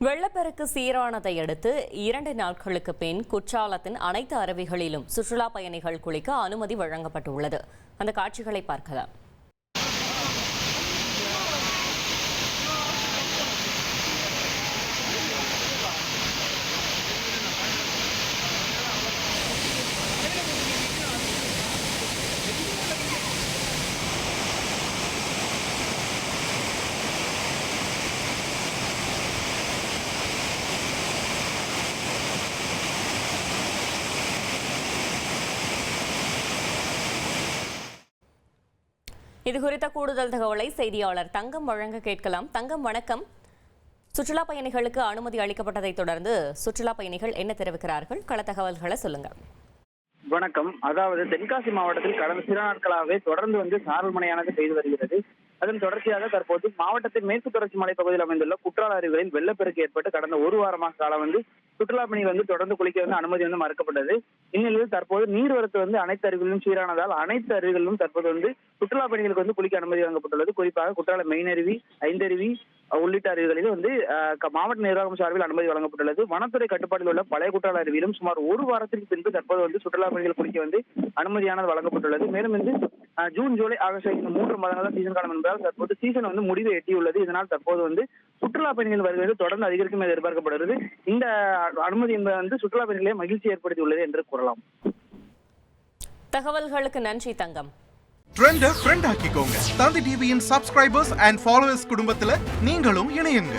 வெள்ளப்பெருக்கு சீரானதை அடுத்து 2 நாட்களுக்கு பின் குற்றாலத்தின் அனைத்து அருவிகளிலும் சுற்றுலா பயணிகள் குளிக்க அனுமதி வழங்கப்பட்டுள்ளது. அந்த காட்சிகளை பார்க்கலாம். இது குறித்த கூடுதல் தகவலை செய்தியாளர் தங்கம் வழங்க கேட்கலாம். தங்கம், வணக்கம். சுற்றுலா பயணிகளுக்கு அனுமதி அளிக்கப்பட்டதை தொடர்ந்து சுற்றுலா பயணிகள் என்ன தெரிவிக்கிறார்கள்? கள தகவல்களை சொல்லுங்க. வணக்கம். அதாவது தென்காசி மாவட்டத்தில் கடந்த சில நாட்களாகவே தொடர்ந்து சாரல் மழையானது பெய்து வருகிறது. அதன் தொடர்ச்சியாக தற்போது மாவட்டத்தின் மேற்கு தொடர்ச்சி மலை பகுதியில் அமைந்துள்ள குற்றால அருவிகளில் வெள்ளப்பெருக்கு ஏற்பட்டு கடந்த ஒரு வாரமாக காலம் சுற்றுலா பயணிகள் தொடர்ந்து குளிக்க அனுமதி மறுக்கப்பட்டது. இந்நிலையில் தற்போது நீர்வரத்து அனைத்து அருவிகளிலும் சீரானதால் அனைத்து அருவிகளிலும் தற்போது சுற்றுலா பயணிகளுக்கு குளிக்க அனுமதி வழங்கப்பட்டுள்ளது. குறிப்பாக குற்றால மெயின் அருவி, ஐந்தருவி உள்ளிட்ட அருவிகளில் மாவட்ட நிர்வாகம் சார்பில் அனுமதி வழங்கப்பட்டுள்ளது. வனத்துறை கட்டுப்பாட்டில் உள்ள பழைய குற்றால அருவியிலும் சுமார் ஒரு வாரத்திற்கு பின்பு தற்போது சுற்றுலா பயணிகள் குளிக்க அனுமதியானது வழங்கப்பட்டுள்ளது. மேலும் ஜூன், ஜூலை, ஆகஸ்ட் இந்த 3 மாதங்கள் சீசன் காலம் என்பதால் தற்போது சீசன் முடிவை எட்டியுள்ளது. இதனால் தற்போது சுற்றுலா பயணிகள் வருவது தொடர்ந்து அதிகரிக்கும் என எதிர்பார்க்கப்படுகிறது. இந்த அனுமதி என்பது சுற்றுலா பயணிகளை மகிழ்ச்சி ஏற்படுத்தியுள்ளது என்று கூறலாம். தகவல்களுக்கு நன்றி தங்கம். ட்ரெண்ட ஃப்ரெண்ட் ஆக்கிக்கோங்க. தந்தி டிவியின் சப்ஸ்கிரைபர்ஸ் அண்ட் ஃபாலோவர்ஸ் குடும்பத்துல நீங்களும் இணையுங்க.